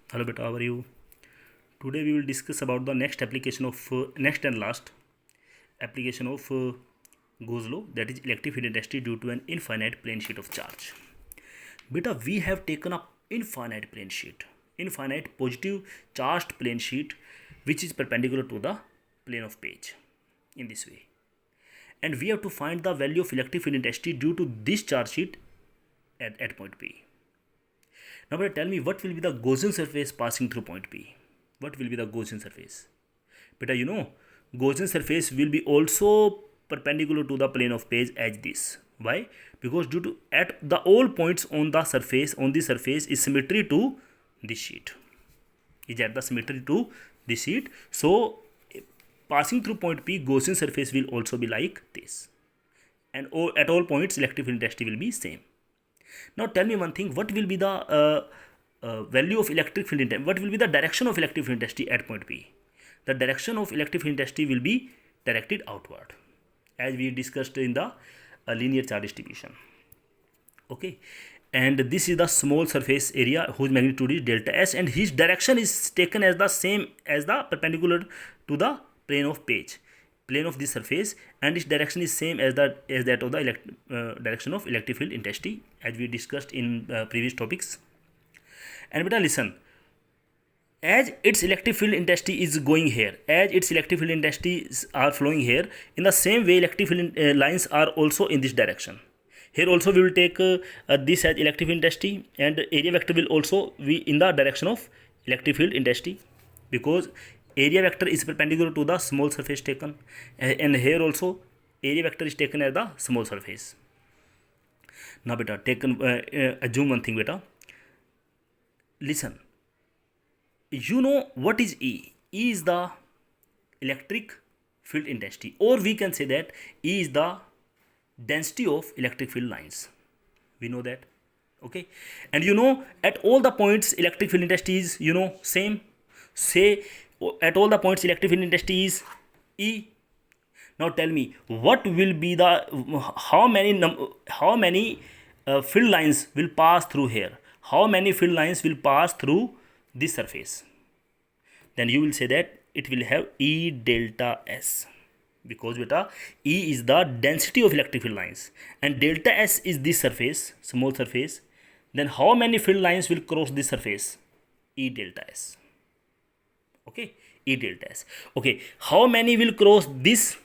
Hello beta, how are you? Today we will discuss about the next application of next and last application of Gauss law, that is electric field intensity due to an infinite plane sheet of charge. Beta, we have taken up infinite plane sheet, infinite positive charged plane sheet which is perpendicular to the plane of page in this way. And we have to find the value of electric field intensity due to this charge sheet at point P. Now, beta, tell me what will be the Gaussian surface passing through point P? What will be the Gaussian surface? Beta, Gaussian surface will be also perpendicular to the plane of page as this. Why? Because due to at the all points on the surface is symmetry to this sheet. Is at the symmetry to this sheet. So passing through point P, Gaussian surface will also be like this. And at all points electric field intensity will be same. Now tell me one thing, what will be the value of electric field intensity? What will be the direction of electric field intensity at point P? The direction of electric field intensity will be directed outward, as we discussed in the linear charge distribution. Okay, and this is the small surface area whose magnitude is delta S, and his direction is taken as the same as the perpendicular to the plane of page, plane of this surface, and its direction is same as that of the direction of electric field intensity, as we discussed in previous topics. And beta, listen, as its electric field intensity is going here, as its electric field intensities are flowing here, in the same way electric field lines are also in this direction. Here also we will take this as electric field intensity, and area vector will also be in the direction of electric field intensity, because area vector is perpendicular to the small surface taken, and here also area vector is taken as the small surface. Now beta, assume one thing beta, listen, you know what is E? E is the electric field intensity, or we can say that E is the density of electric field lines. We know that. Okay, and at all the points electric field intensity is same. Say at all the points electric field intensity is E. Now tell me, what will be the how many field lines will pass through here? How many field lines will pass through this surface? Then you will say that it will have E delta S, because beta, E is the density of electric field lines and delta S is this surface, small surface. Then how many field lines will cross this surface? E delta S. Okay, E delta S. Okay, how many will cross this?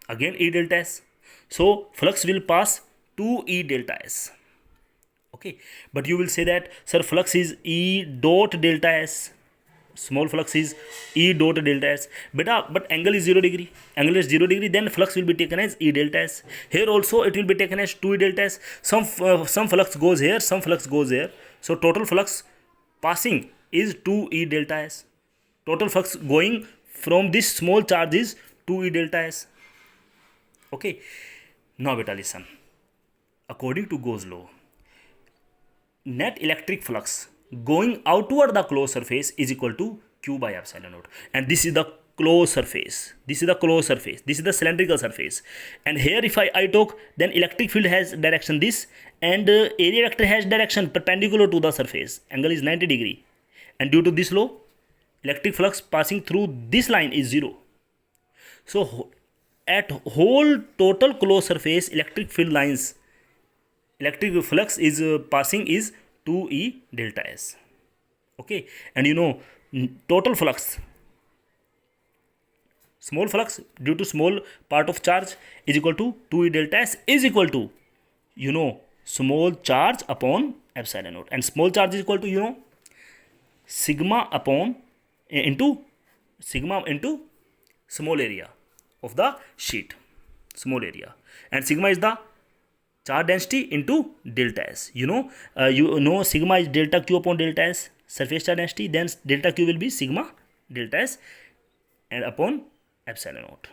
Again E delta S. So flux will pass 2E delta S. Okay, but you will say that, sir, flux is E dot delta S. Small flux is E dot delta S. Beta, but angle is 0 degree. Angle is 0 degree, then flux will be taken as E delta S. Here also it will be taken as 2E delta S. Some flux goes here, some flux goes here. So total flux passing is 2E delta S. Total flux going from this small charge is 2E delta S. Okay. Now beta, listen. According to Gauss law, net electric flux going outward the closed surface is equal to Q by epsilon naught. And this is the closed surface. This is the closed surface. This is the cylindrical surface. And here if I talk, then electric field has direction this, and area vector has direction perpendicular to the surface. Angle is 90 degree. And due to this law, electric flux passing through this line is 0. So at whole total closed surface electric field lines, electric flux is passing is 2E delta S. Okay, and total flux, small flux due to small part of charge is equal to 2E delta S is equal to small charge upon epsilon naught, and small charge is equal to sigma upon into small area of the sheet, small area, and sigma is the charge density into delta S. Sigma is delta Q upon delta S, surface charge density, then delta Q will be sigma delta S and upon epsilon naught.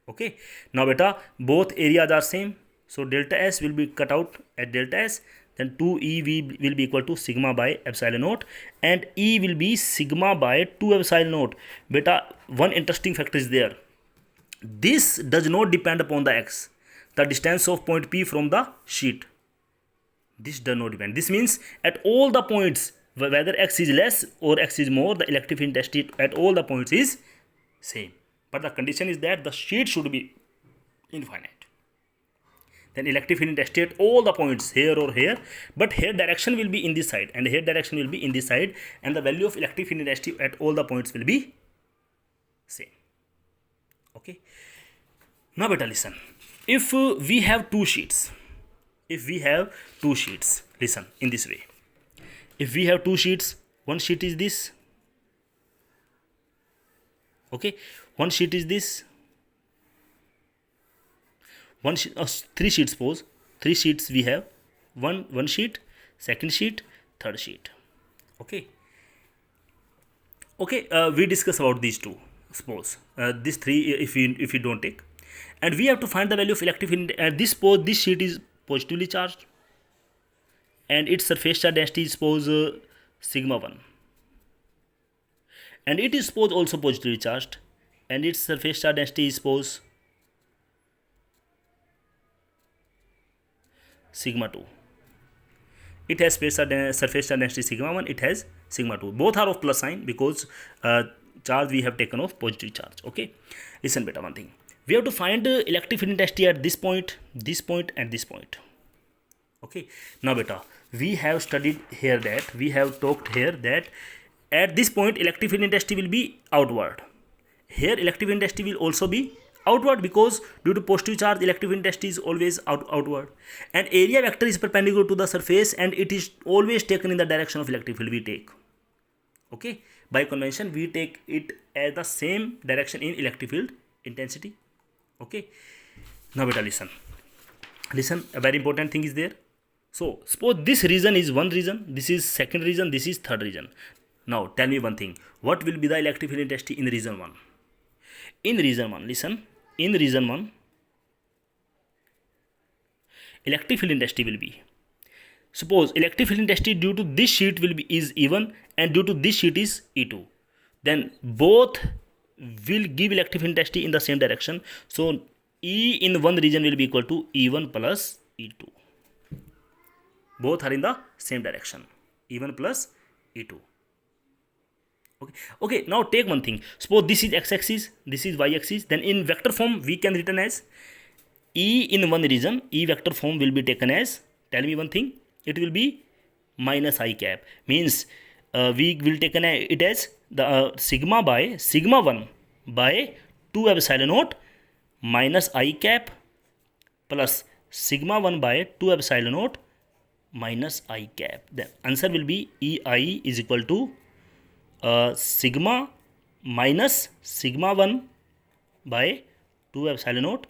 Okay, now beta, both areas are same, so delta S will be cut out at delta S, then 2E will be equal to sigma by epsilon naught, and E will be sigma by 2 epsilon naught. Beta, one interesting factor is there. This does not depend upon the X, the distance of point P from the sheet. This does not depend. This means at all the points whether x is less or x is more, the electric field intensity at all the points is same. But the condition is that the sheet should be infinite. Then electric field intensity at all the points here or here, but here direction will be in this side and here direction will be in this side, and the value of electric field intensity at all the points will be same. Okay. Now beta listen. If we have two sheets, listen in this way. If we have two sheets, one sheet is this. Okay, one sheet is this. Three sheets, suppose. Three sheets we have. One sheet, second sheet, third sheet. Okay. Okay, we discuss about these two. Suppose these three, if you don't take, and we have to find the value of electric field. This sheet is positively charged, and its surface charge density is suppose sigma 1, and it is suppose also positively charged, and its surface charge density is suppose sigma 2. It has surface charge density sigma 1, it has sigma 2. Both are of plus sign because charge we have taken of positive charge. Okay, listen beta, one thing. We have to find electric field intensity at this point, and this point. Okay, now beta, we have studied here that, we have talked here that at this point electric field intensity will be outward. Here electric field intensity will also be outward because due to positive charge electric field intensity is always outward, and area vector is perpendicular to the surface and it is always taken in the direction of electric field we take. Okay, by convention we take it as the same direction in electric field intensity. Okay, now beta listen, a very important thing is there. So suppose this region is one region, this is second region, this is third region. Now tell me one thing, what will be the electric field intensity in region 1? In region 1, listen, in region 1 electric field intensity will be, suppose electric field intensity due to this sheet is E1 and due to this sheet is E2, then both will give electric field intensity in the same direction. So E in one region will be equal to E1 plus E2. Both are in the same direction, E1 plus E2. Okay, now take one thing. Suppose this is x-axis, this is y-axis. Then in vector form we can written as E in one region. E vector form will be taken as, tell me one thing, it will be minus I cap. Means we will taken it as the sigma 1 by 2 epsilon naught minus I cap plus sigma 1 by 2 epsilon naught minus I cap. The answer will be EI is equal to sigma minus sigma 1 by 2 epsilon naught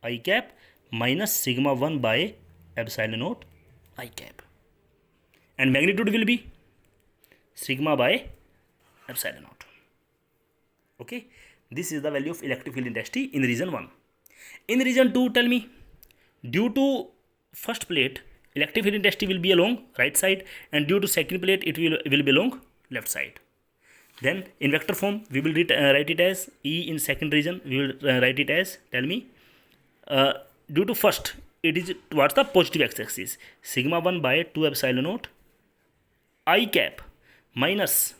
I cap minus sigma 1 by epsilon naught I cap, and magnitude will be sigma by epsilon naught. Okay, this is the value of electric field intensity in region 1. In region 2, tell me, due to first plate electric field intensity will be along right side, and due to second plate it will be along left side. Then in vector form we will write it as E in second region, we will write it as, tell me, due to first it is towards the positive x-axis, sigma 1 by 2 epsilon naught I cap minus,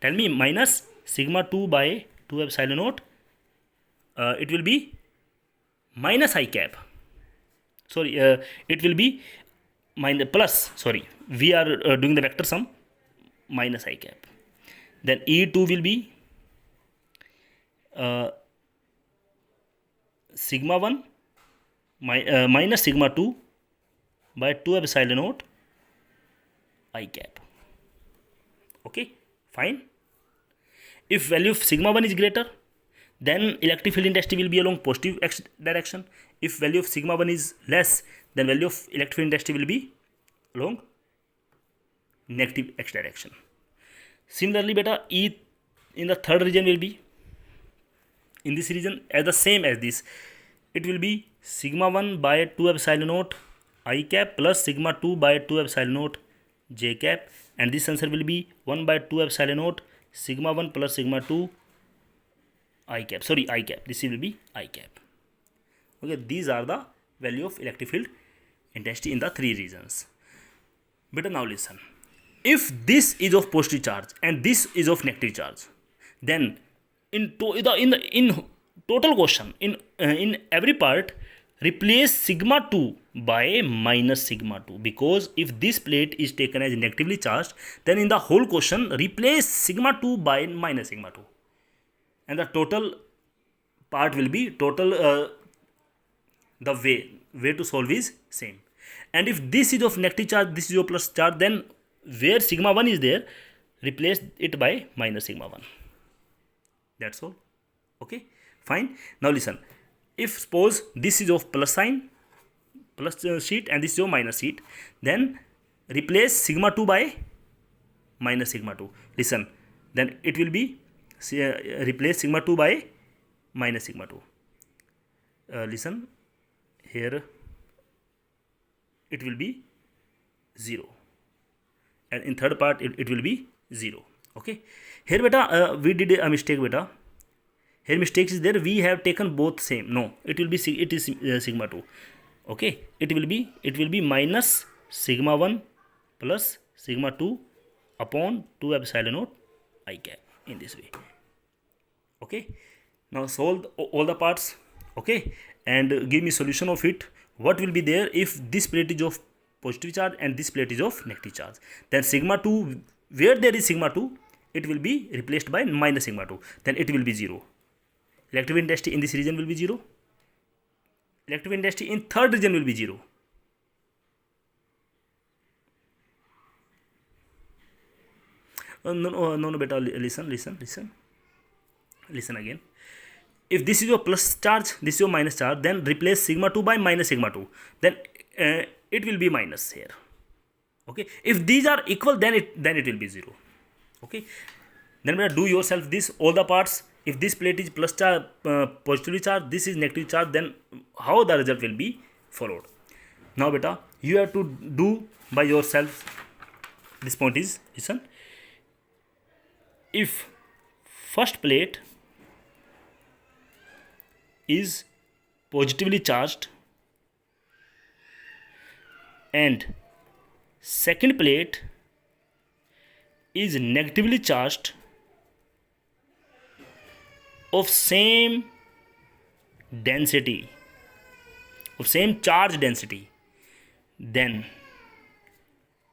tell me, minus sigma 2 by 2 epsilon naught, it will be minus I cap, sorry, it will be minus plus, sorry, we are doing the vector sum, minus I cap. Then E2 will be sigma 1 minus sigma 2 by 2 epsilon naught I cap. Okay, fine. If value of sigma 1 is greater, then electric field intensity will be along positive x direction. If value of sigma 1 is less, then value of electric field intensity will be along negative x direction. Similarly beta, E in the third region will be, in this region as the same as this, it will be sigma 1 by 2 epsilon naught I cap plus sigma 2 by 2 epsilon naught J cap, and this answer will be 1 by 2 epsilon naught sigma 1 plus sigma 2 I cap, sorry, I cap, this will be I cap. Okay, these are the value of electric field intensity in the three regions. Better now listen. if this is of positive charge and this is of negative charge, then in total question, in every part, replace sigma 2 by minus sigma 2, because if this plate is taken as negatively charged, then in the whole question replace sigma 2 by minus sigma 2, and the total part will be total the way to solve is same. And if this is of negative charge, this is of plus charge, then where sigma 1 is there, replace it by minus sigma 1. That's all. Okay, fine. Now listen, if suppose this is of plus sign, plus sheet, and this is of minus sheet, then replace sigma 2 by minus sigma 2. Listen, then it will be replace sigma 2 by minus sigma 2. Listen, here it will be 0, and in third part it will be 0. Okay, here beta we did a mistake beta. Here mistake is there, we have taken both same. No, it will be sigma 2. Okay, it will be minus sigma 1 plus sigma 2 upon 2 epsilon naught I cap, in this way. Okay, now solve all the parts. Okay, and give me solution of it. What will be there if this plate is of positive charge and this plate is of negative charge? Then sigma 2, where there is sigma 2, it will be replaced by minus sigma 2. Then it will be 0. Electric intensity in this region will be 0. Electric intensity in third region will be 0. No, beta, listen again. If this is your plus charge, this is your minus charge, then replace sigma 2 by minus sigma 2. Then it will be minus here. Okay, if these are equal, then it will be 0. Okay, then do yourself this, all the parts. If this plate is plus charge, positively charged, this is negative charge, then how the result will be followed. Now beta, you have to do by yourself. This point is, listen, if first plate is positively charged and second plate is negatively charged of same density, of same charge density, then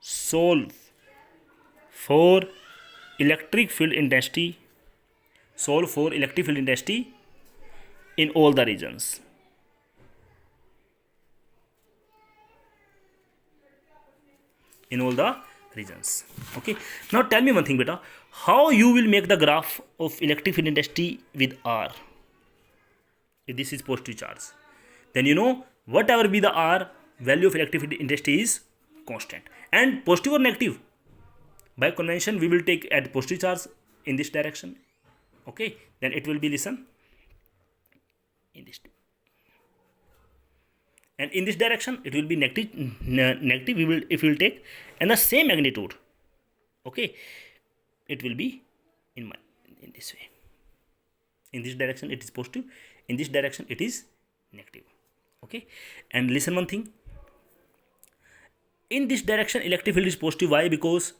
solve for electric field intensity, in all the regions. Okay, now tell me one thing beta, how you will make the graph of electric field intensity with R? If this is positive charge, then you know whatever be the R, value of electric field intensity is constant. And positive or negative, by convention we will take at positive charge in this direction. Okay, then it will be, listen, in this, and in this direction it will be negative. If we will take and the same magnitude, okay, it will be in this way. In this direction it is positive, in this direction it is negative. Okay, and listen one thing, in this direction electric field is positive. Why? Because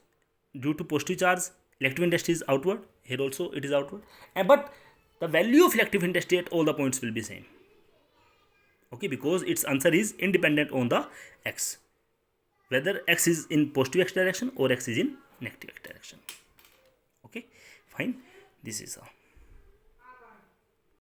due to positive charge, electric intensity is outward. Here also it is outward, but the value of electric intensity at all the points will be same. Okay, because its answer is independent on the x, whether x is in positive x direction or x is in negative x direction. Okay, fine. This is all.